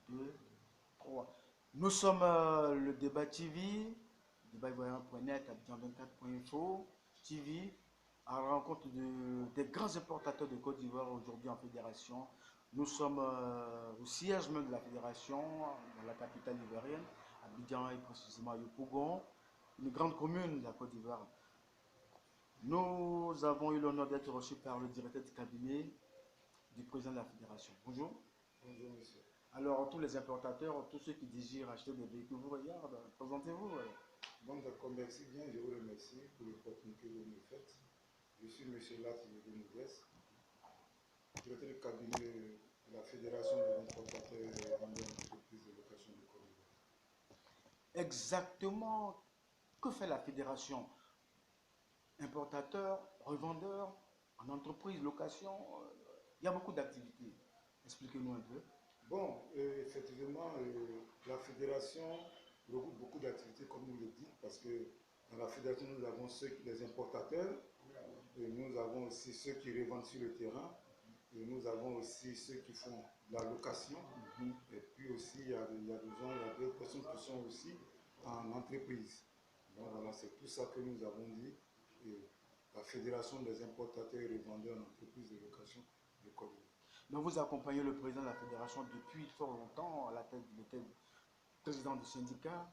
2, 3. Nous sommes le Débat TV, débat-ivoirien.net, Abidjan24.info, TV, à la rencontre des grands importateurs de Côte d'Ivoire aujourd'hui en fédération. Nous sommes au siège même de la fédération, dans la capitale ivoirienne, Abidjan et précisément à Yopougon, une grande commune de la Côte d'Ivoire. Nous avons eu l'honneur d'être reçus par le directeur du cabinet du président de la fédération. Bonjour. Bonjour monsieur. Alors tous les importateurs, tous ceux qui désirent acheter des véhicules, vous regardez, présentez-vous. Bon d'accord, merci bien, je vous remercie pour l'opportunité que vous me faites. Je suis monsieur Latine Modeste, directeur du cabinet de la fédération des importateurs et vendeurs d'entreprises de location de Côte d'Ivoire. Exactement, que fait la fédération? Importateur, revendeur, en entreprise, location, il y a beaucoup d'activités. Expliquez-nous un peu. Bon, effectivement, la fédération regroupe beaucoup d'activités, comme vous le dites, parce que dans la fédération, nous avons les importateurs, et nous avons aussi ceux qui revendent sur le terrain, et nous avons aussi ceux qui font la location, et puis aussi il y a des personnes qui sont aussi en entreprise. Donc voilà, c'est tout ça que nous avons dit. Et la fédération des importateurs et revendeurs en entreprise de location de Côte d'Ivoire. Donc vous accompagnez le président de la fédération depuis fort longtemps, à la tête du président du syndicat.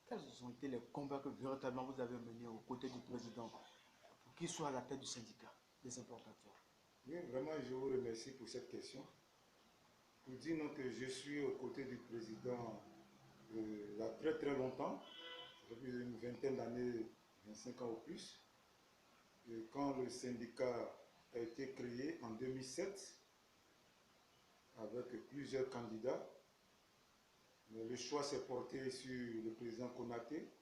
Quels ont été les combats que véritablement vous avez menés aux côtés du président pour qu'il soit à la tête du syndicat des importateurs? Oui, vraiment, je vous remercie pour cette question. Pour dire non, que je suis aux côtés du président il y a très très longtemps, depuis une vingtaine d'années, 25 ans ou plus. Et quand le syndicat a été créé en 2007, avec plusieurs candidats, mais le choix s'est porté sur le président Konaté.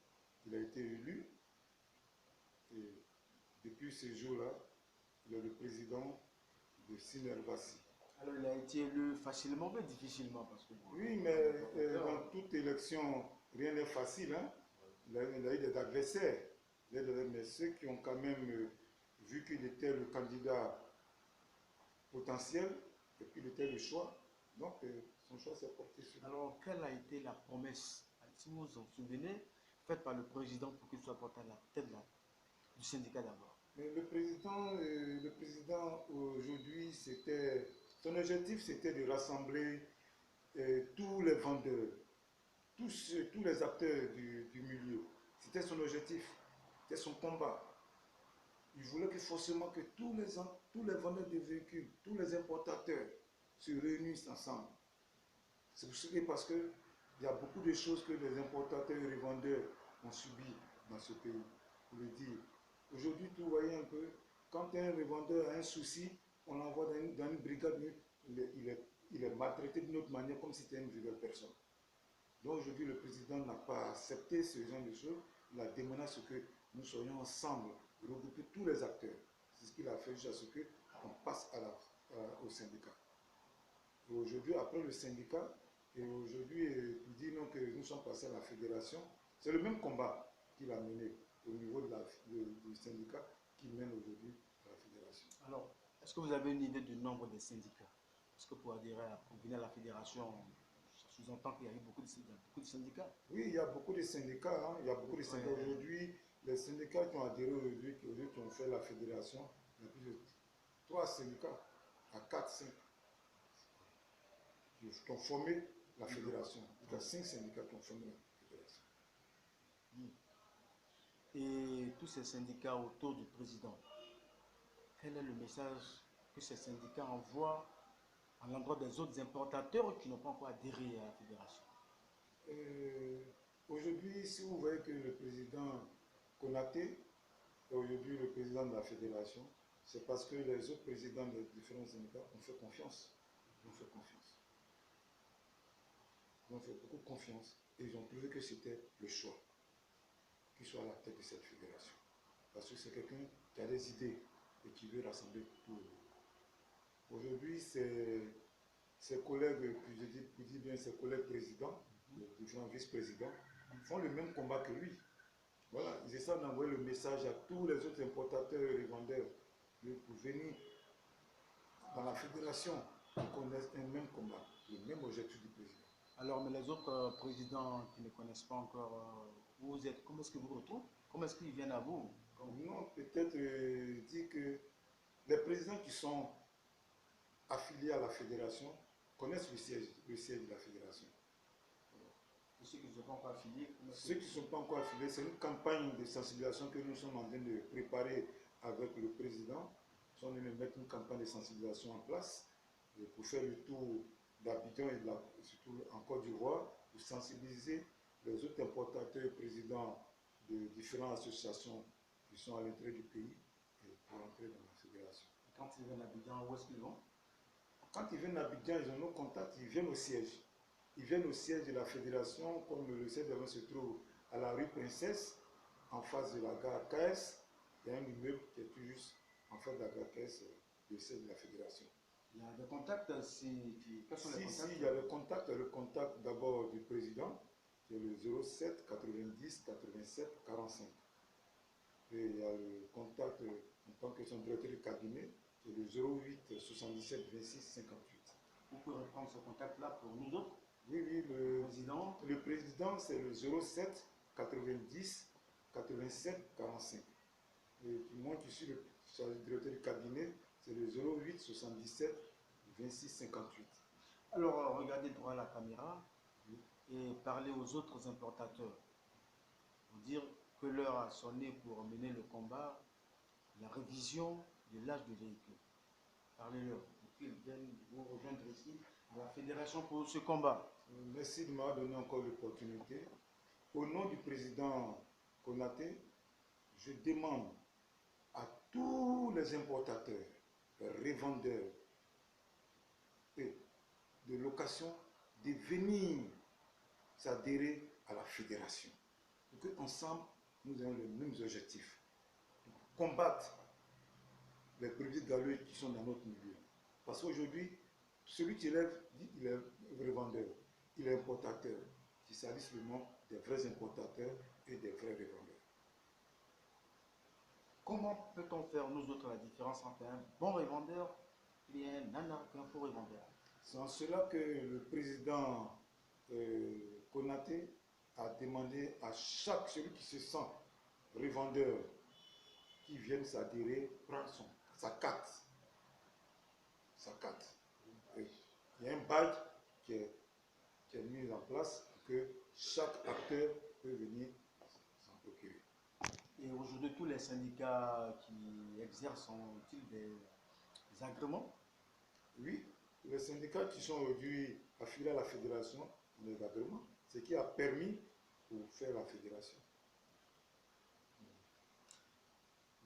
Il a été élu. Et depuis ce jour-là, il est le président de Sinervasi. Alors il a été élu facilement mais difficilement parce que... Oui, mais dans toute élection, rien n'est facile. Hein? Il a eu des adversaires. Mais ceux qui ont quand même vu qu'il était le candidat potentiel, et puis il était le choix, donc son choix s'est porté sur lui. Alors quelle a été la promesse, si vous vous en souvenez, faite par le président pour qu'il soit porté à la tête du syndicat d'abord? Mais le président aujourd'hui, son objectif c'était de rassembler tous les vendeurs, tous les acteurs du milieu. C'était son objectif, c'était son combat. Il voulait que forcément que tous les vendeurs de véhicules, tous les importateurs se réunissent ensemble. C'est pour ça que parce qu'il y a beaucoup de choses que les importateurs et les vendeurs ont subi dans ce pays, pour le dire. Aujourd'hui, vous voyez un peu, quand un revendeur a un souci, on l'envoie dans une brigade, il est maltraité d'une autre manière, comme si c'était une nouvelle personne. Donc aujourd'hui, le président n'a pas accepté ce genre de choses. Il a demandé à ce que nous soyons ensemble, regrouper tous les acteurs. C'est ce qu'il a fait jusqu'à ce qu'on passe au syndicat. Et aujourd'hui, après le syndicat, et aujourd'hui, il dit non, que nous sommes passés à la fédération. C'est le même combat qu'il a mené au niveau du syndicat qu'il mène aujourd'hui à la fédération. Alors, est-ce que vous avez une idée du nombre des syndicats? Parce que pour venir à la fédération, ça sous-entend qu'il y a eu beaucoup de syndicats. Oui, il y a beaucoup de syndicats. Hein. Il y a beaucoup de syndicats aujourd'hui. Les syndicats qui ont adhéré aujourd'hui, qui ont fait la fédération, il y a plus de 3 syndicats à 4, 5 qui ont formé la fédération. Il y a 5 syndicats qui ont formé la fédération. Et tous ces syndicats autour du président, quel est le message que ces syndicats envoient à l'endroit des autres importateurs qui n'ont pas encore adhéré à la fédération? Aujourd'hui, si vous voyez que le président Konaté est aujourd'hui le président de la fédération, c'est parce que les autres présidents des différents syndicats ont fait confiance. Ils ont fait confiance. Ils ont fait beaucoup confiance et ils ont trouvé que c'était le choix qu'il soit à la tête de cette fédération. Parce que c'est quelqu'un qui a des idées et qui veut rassembler tout le monde. Aujourd'hui, ses collègues, puis je dis bien ses collègues présidents, les différents vice-présidents, font le même combat que lui. Voilà, ils essaient d'envoyer le message à tous les autres importateurs et revendeurs pour venir dans la fédération pour qu'on ait un même combat, le même objectif. Alors, mais les autres présidents qui ne connaissent pas encore où vous êtes, comment est-ce que vous retrouvent? Comment est-ce qu'ils viennent à vous? Non, peut-être dire que les présidents qui sont affiliés à la fédération connaissent le siège de la fédération. Et ceux qui ne sont pas encore affiliés, Ceux qui ne sont pas encore affiliés, c'est une campagne de sensibilisation que nous sommes en train de préparer avec le président. Nous sommes en train de mettre une campagne de sensibilisation en place pour faire le tour d'Abidjan et surtout en Côte d'Ivoire, pour sensibiliser les autres importateurs et présidents de différentes associations qui sont à l'intérieur du pays et pour entrer dans la fédération. Et quand ils viennent à Abidjan, où est-ce qu'ils vont? Quand ils viennent à Abidjan, ils ont nos contacts, ils viennent au siège. Ils viennent au siège de la fédération, comme le siège de se trouve à la rue Princesse, en face de la gare KS. Il y a un immeuble qui est tout juste en face de la gare KS, le siège de la fédération. Il y a des contacts, quels sont les contacts? Si, il y a le contact d'abord du président, qui est le 07 90 87 45. Et il y a le contact en tant que son directeur de cabinet, qui est le 08 77 26 58. Vous pouvez reprendre ce contact-là pour nous autres? Oui, le président, c'est le 07 90 87 45. Et moi qui suis le directeur du cabinet, c'est le 08 77 26 58. Alors, regardez droit à la caméra et parlez aux autres importateurs. Pour dire que l'heure a sonné pour mener le combat, la révision de l'âge du véhicule. Parlez-leur pour qu'ils viennent vous rejoindre ici à la fédération pour ce combat. Merci de m'avoir donné encore l'opportunité. Au nom du président Konaté, je demande à tous les importateurs, les revendeurs et de location de venir s'adhérer à la fédération. Pour qu'ensemble, nous ayons les mêmes objectifs. Combattre les produits galeux qui sont dans notre milieu. Parce qu'aujourd'hui, celui qui lève dit qu'il est revendeur, il est importateur, qui s'allie seulement des vrais importateurs et des vrais revendeurs. Comment peut-on faire, nous autres, la différence entre un bon revendeur et un faux revendeur? C'est en cela que le président Konaté a demandé à chaque celui qui se sent revendeur qui vienne s'adhérer, prendre sa carte. Sa carte. Il y a un badge qui est mis en place pour que chaque acteur peut venir s'en procurer. Et aujourd'hui, tous les syndicats qui exercent ont-ils des agréments? Oui, les syndicats qui sont aujourd'hui affiliés à la fédération ont des agréments, ce qui a permis pour faire la fédération.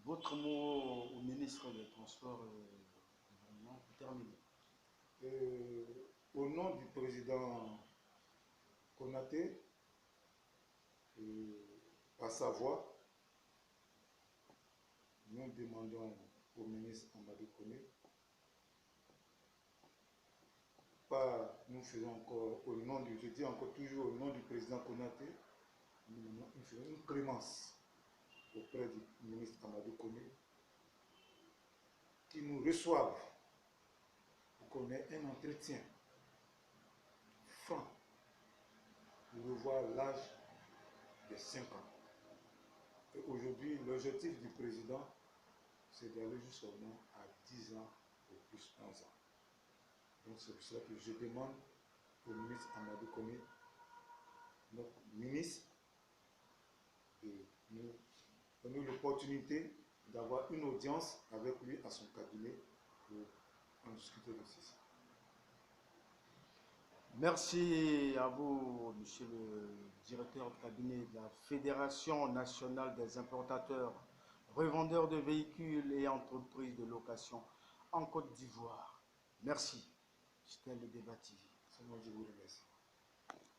Votre mot au ministre des Transports pour terminer. Au nom du président Konaté, à sa voix, nous demandons au ministre Amadou Koné, nous faisons encore au nom du, je dis encore toujours au nom du président Konaté, nous faisons une clémence auprès du ministre Amadou Koné, qui nous reçoivent pour qu'on ait un entretien franc pour revoir l'âge des 5 ans. Et aujourd'hui, l'objectif du président, c'est d'aller jusqu'au moins à 10 ans ou plus 11 ans. Donc c'est pour cela que je demande au ministre Amadou Koné, notre ministre, de nous donner l'opportunité d'avoir une audience avec lui à son cabinet pour en discuter de ceci. Merci à vous, monsieur le directeur de cabinet de la Fédération nationale des importateurs, revendeurs de véhicules et entreprises de location en Côte d'Ivoire. Merci. C'était le débat TV. C'est moi, je vous remercie.